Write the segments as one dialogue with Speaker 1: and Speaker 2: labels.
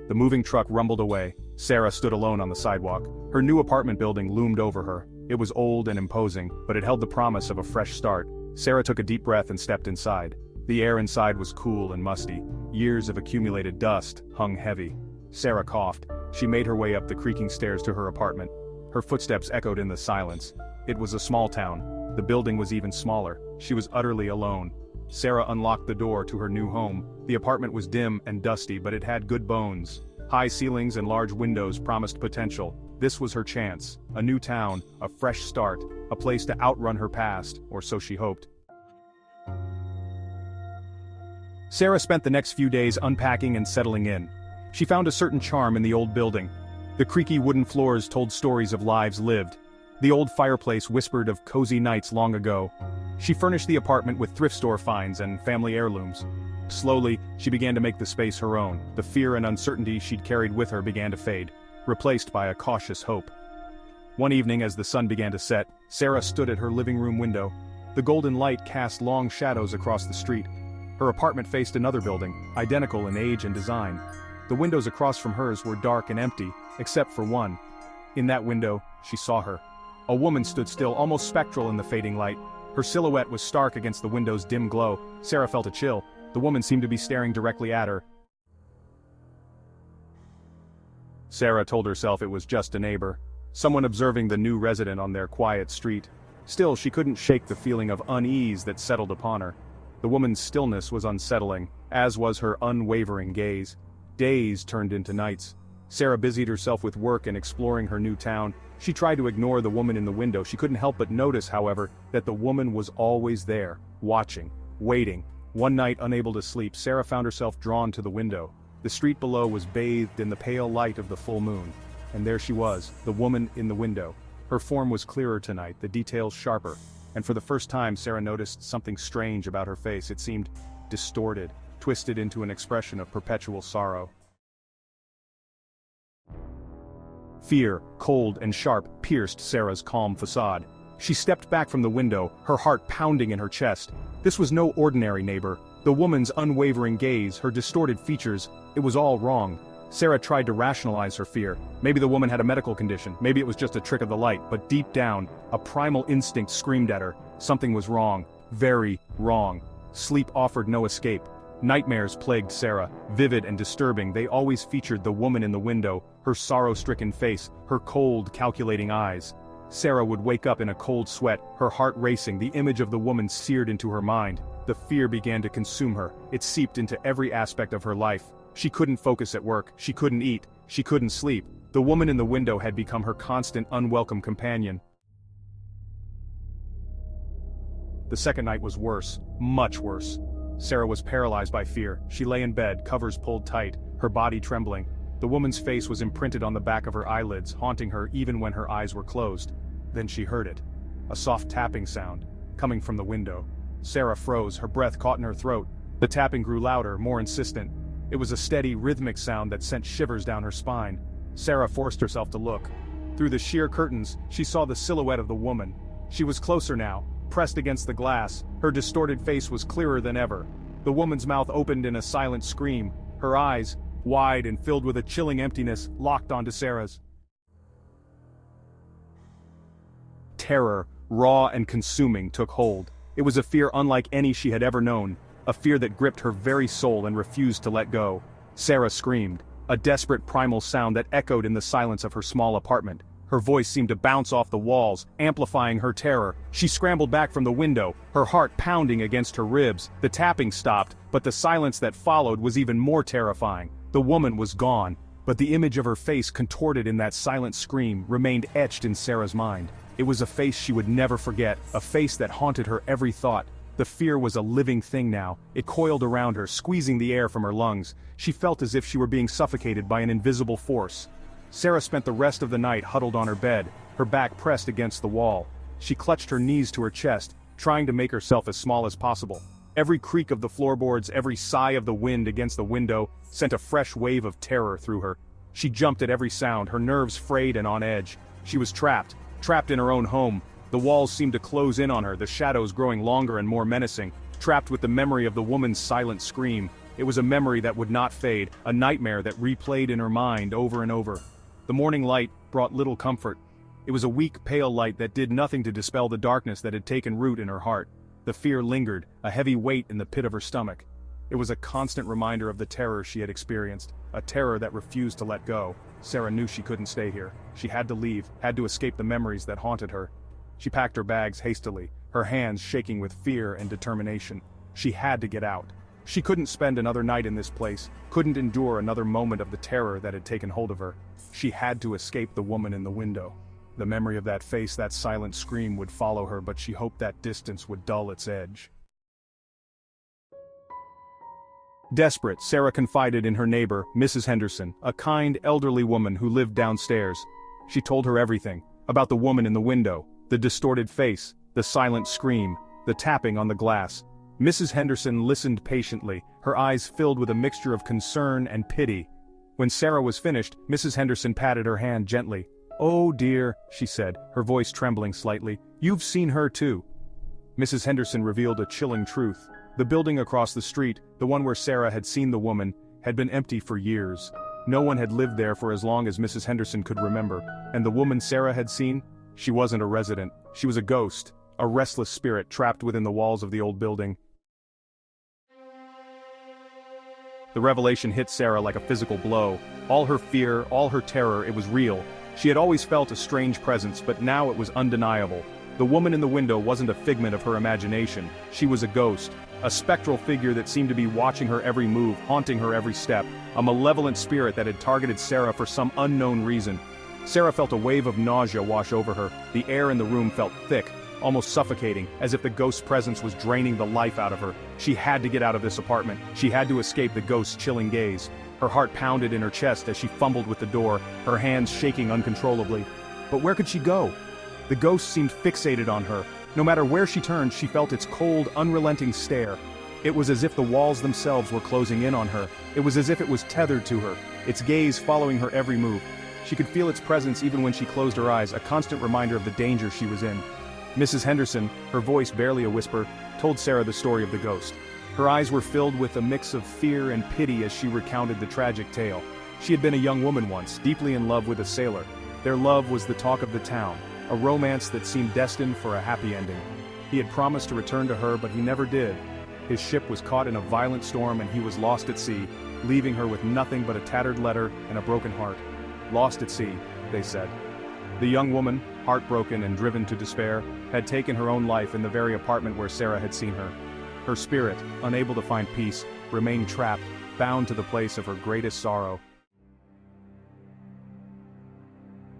Speaker 1: The moving truck rumbled away. Sarah stood alone on the sidewalk. Her new apartment building loomed over her. It was old and imposing, but it held the promise of a fresh start. Sarah took a deep breath and stepped inside. The air inside was cool and musty. Years of accumulated dust hung heavy. Sarah coughed. She made her way up the creaking stairs to her apartment. Her footsteps echoed in the silence. It was a small town. The building was even smaller. She was utterly alone. Sarah unlocked the door to her new home. The apartment was dim and dusty, but it had good bones. High ceilings and large windows promised potential. This was her chance. A new town, a fresh start, a place to outrun her past, or so she hoped. Sarah spent the next few days unpacking and settling in. She found a certain charm in the old building. The creaky wooden floors told stories of lives lived. The old fireplace whispered of cozy nights long ago. She furnished the apartment with thrift store finds and family heirlooms. Slowly, she began to make the space her own. The fear and uncertainty she'd carried with her began to fade, replaced by a cautious hope. One evening as the sun began to set, Sarah stood at her living room window. The golden light cast long shadows across the street. Her apartment faced another building, identical in age and design. The windows across from hers were dark and empty, except for one. In that window, she saw her. A woman stood still, almost spectral in the fading light. Her silhouette was stark against the window's dim glow. Sarah felt a chill. The woman seemed to be staring directly at her. Sarah told herself it was just a neighbor, someone observing the new resident on their quiet street. Still, she couldn't shake the feeling of unease that settled upon her. The woman's stillness was unsettling, as was her unwavering gaze. Days turned into nights. Sarah busied herself with work and exploring her new town. She tried to ignore the woman in the window. She couldn't help but notice, however, that the woman was always there, watching, waiting. One night, unable to sleep, Sarah found herself drawn to the window. The street below was bathed in the pale light of the full moon. And there she was, the woman in the window. Her form was clearer tonight, the details sharper. And for the first time, Sarah noticed something strange about her face. It seemed distorted, twisted into an expression of perpetual sorrow. Fear, cold and sharp, pierced Sarah's calm facade. She stepped back from the window, her heart pounding in her chest. This was no ordinary neighbor. The woman's unwavering gaze, her distorted features, it was all wrong. Sarah tried to rationalize her fear. Maybe the woman had a medical condition, maybe it was just a trick of the light, but deep down, a primal instinct screamed at her. Something was wrong. Very wrong. Sleep offered no escape. Nightmares plagued Sarah, vivid and disturbing. They always featured the woman in the window, her sorrow-stricken face, her cold, calculating eyes. Sarah would wake up in a cold sweat, her heart racing, the image of the woman seared into her mind. The fear began to consume her. It seeped into every aspect of her life. She couldn't focus at work, she couldn't eat, she couldn't sleep. The woman in the window had become her constant, unwelcome companion. The second night was worse, much worse. Sarah was paralyzed by fear. She lay in bed, covers pulled tight, her body trembling. The woman's face was imprinted on the back of her eyelids, haunting her even when her eyes were closed. Then she heard it. A soft tapping sound, coming from the window. Sarah froze, her breath caught in her throat. The tapping grew louder, more insistent. It was a steady, rhythmic sound that sent shivers down her spine. Sarah forced herself to look. Through the sheer curtains, she saw the silhouette of the woman. She was closer now, pressed against the glass. Her distorted face was clearer than ever. The woman's mouth opened in a silent scream. Her eyes, wide and filled with a chilling emptiness, locked onto Sarah's. Terror, raw and consuming, took hold. It was a fear unlike any she had ever known, a fear that gripped her very soul and refused to let go. Sarah screamed, a desperate primal sound that echoed in the silence of her small apartment. Her voice seemed to bounce off the walls, amplifying her terror. She scrambled back from the window, her heart pounding against her ribs. The tapping stopped, but the silence that followed was even more terrifying. The woman was gone, but the image of her face contorted in that silent scream remained etched in Sarah's mind. It was a face she would never forget, a face that haunted her every thought. The fear was a living thing now. It coiled around her, squeezing the air from her lungs. She felt as if she were being suffocated by an invisible force. Sarah spent the rest of the night huddled on her bed, her back pressed against the wall. She clutched her knees to her chest, trying to make herself as small as possible. Every creak of the floorboards, every sigh of the wind against the window, sent a fresh wave of terror through her. She jumped at every sound, her nerves frayed and on edge. She was trapped in her own home. The walls seemed to close in on her, the shadows growing longer and more menacing. Trapped with the memory of the woman's silent scream. It was a memory that would not fade, a nightmare that replayed in her mind over and over. The morning light brought little comfort. It was a weak, pale light that did nothing to dispel the darkness that had taken root in her heart. The fear lingered, a heavy weight in the pit of her stomach. It was a constant reminder of the terror she had experienced, a terror that refused to let go. Sarah knew she couldn't stay here. She had to leave, had to escape the memories that haunted her. She packed her bags hastily, her hands shaking with fear and determination. She had to get out. She couldn't spend another night in this place, couldn't endure another moment of the terror that had taken hold of her. She had to escape the woman in the window. The memory of that face, that silent scream would follow her, but she hoped that distance would dull its edge. Desperate, Sarah confided in her neighbor, Mrs. Henderson, a kind, elderly woman who lived downstairs. She told her everything, about the woman in the window, the distorted face, the silent scream, the tapping on the glass. Mrs. Henderson listened patiently, her eyes filled with a mixture of concern and pity. When Sarah was finished, Mrs. Henderson patted her hand gently. "Oh dear," she said, her voice trembling slightly, "you've seen her too." Mrs. Henderson revealed a chilling truth. The building across the street, the one where Sarah had seen the woman, had been empty for years. No one had lived there for as long as Mrs. Henderson could remember, and the woman Sarah had seen? She wasn't a resident, she was a ghost, a restless spirit trapped within the walls of the old building. The revelation hit Sarah like a physical blow. All her fear, all her terror, it was real. She had always felt a strange presence, but now it was undeniable. The woman in the window wasn't a figment of her imagination. She was a ghost, a spectral figure that seemed to be watching her every move, haunting her every step, a malevolent spirit that had targeted Sarah for some unknown reason. Sarah felt a wave of nausea wash over her. The air in the room felt thick, almost suffocating, as if the ghost's presence was draining the life out of her. She had to get out of this apartment. She had to escape the ghost's chilling gaze. Her heart pounded in her chest as she fumbled with the door, her hands shaking uncontrollably. But where could she go? The ghost seemed fixated on her. No matter where she turned, she felt its cold, unrelenting stare. It was as if the walls themselves were closing in on her. It was as if it was tethered to her, its gaze following her every move. She could feel its presence even when she closed her eyes, a constant reminder of the danger she was in. Mrs. Henderson, her voice barely a whisper, told Sarah the story of the ghost. Her eyes were filled with a mix of fear and pity as she recounted the tragic tale. She had been a young woman once, deeply in love with a sailor. Their love was the talk of the town, a romance that seemed destined for a happy ending. He had promised to return to her, but he never did. His ship was caught in a violent storm and he was lost at sea, leaving her with nothing but a tattered letter and a broken heart. Lost at sea, they said. The young woman, heartbroken and driven to despair, had taken her own life in the very apartment where Sarah had seen her. Her spirit, unable to find peace, remained trapped, bound to the place of her greatest sorrow.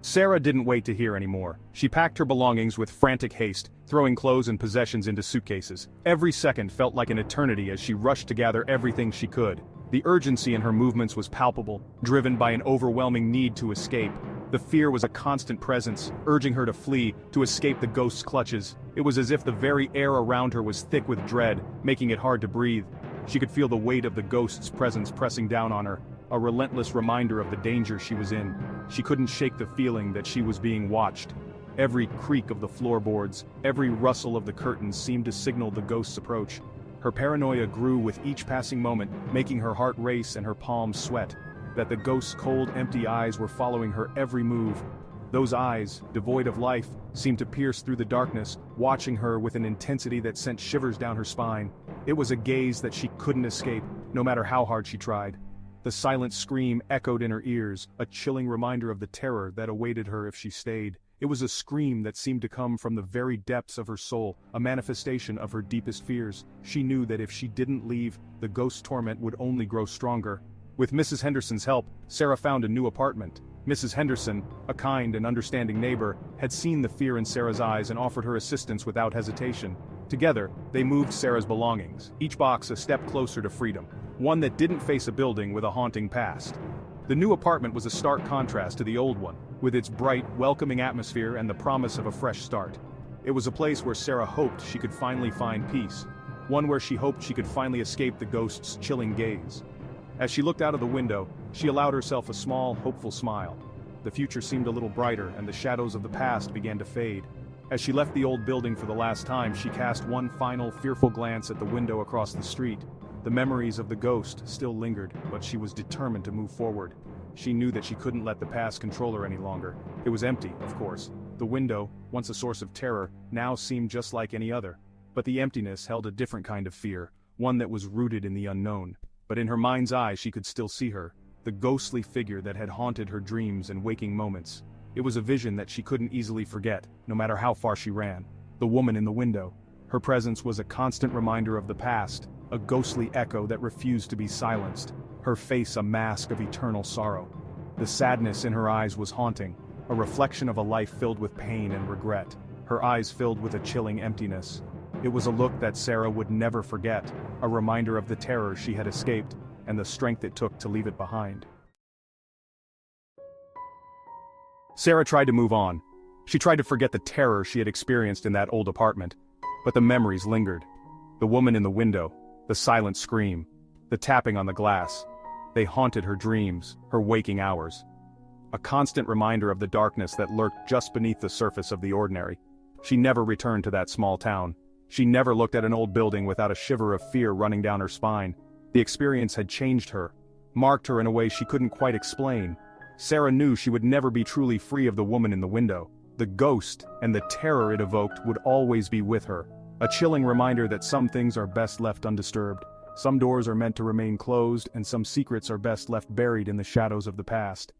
Speaker 1: Sarah didn't wait to hear anymore. She packed her belongings with frantic haste, throwing clothes and possessions into suitcases. Every second felt like an eternity as she rushed to gather everything she could. The urgency in her movements was palpable, driven by an overwhelming need to escape. The fear was a constant presence, urging her to flee, to escape the ghost's clutches. It was as if the very air around her was thick with dread, making it hard to breathe. She could feel the weight of the ghost's presence pressing down on her, a relentless reminder of the danger she was in. She couldn't shake the feeling that she was being watched. Every creak of the floorboards, every rustle of the curtains seemed to signal the ghost's approach. Her paranoia grew with each passing moment, making her heart race and her palms sweat. That the ghost's cold, empty eyes were following her every move. Those eyes, devoid of life, seemed to pierce through the darkness, watching her with an intensity that sent shivers down her spine. It was a gaze that she couldn't escape, no matter how hard she tried. The silent scream echoed in her ears, a chilling reminder of the terror that awaited her if she stayed. It was a scream that seemed to come from the very depths of her soul, a manifestation of her deepest fears. She knew that if she didn't leave, the ghost's torment would only grow stronger. With Mrs. Henderson's help, Sarah found a new apartment. Mrs. Henderson, a kind and understanding neighbor, had seen the fear in Sarah's eyes and offered her assistance without hesitation. Together, they moved Sarah's belongings, each box a step closer to freedom, one that didn't face a building with a haunting past. The new apartment was a stark contrast to the old one, with its bright, welcoming atmosphere and the promise of a fresh start. It was a place where Sarah hoped she could finally find peace, one where she hoped she could finally escape the ghost's chilling gaze. As she looked out of the window, she allowed herself a small, hopeful smile. The future seemed a little brighter, and the shadows of the past began to fade. As she left the old building for the last time, she cast one final, fearful glance at the window across the street. The memories of the ghost still lingered, but she was determined to move forward. She knew that she couldn't let the past control her any longer. It was empty, of course. The window, once a source of terror, now seemed just like any other. But the emptiness held a different kind of fear, one that was rooted in the unknown. But in her mind's eye she could still see her, the ghostly figure that had haunted her dreams and waking moments. It was a vision that she couldn't easily forget, no matter how far she ran. The woman in the window. Her presence was a constant reminder of the past, a ghostly echo that refused to be silenced, her face a mask of eternal sorrow. The sadness in her eyes was haunting, a reflection of a life filled with pain and regret, her eyes filled with a chilling emptiness. It was a look that Sarah would never forget, a reminder of the terror she had escaped, and the strength it took to leave it behind. Sarah tried to move on. She tried to forget the terror she had experienced in that old apartment, but the memories lingered. The woman in the window, the silent scream, the tapping on the glass. They haunted her dreams, her waking hours. A constant reminder of the darkness that lurked just beneath the surface of the ordinary. She never returned to that small town. She never looked at an old building without a shiver of fear running down her spine. The experience had changed her, marked her in a way she couldn't quite explain. Sarah knew she would never be truly free of the woman in the window. The ghost and the terror it evoked would always be with her. A chilling reminder that some things are best left undisturbed. Some doors are meant to remain closed, and some secrets are best left buried in the shadows of the past.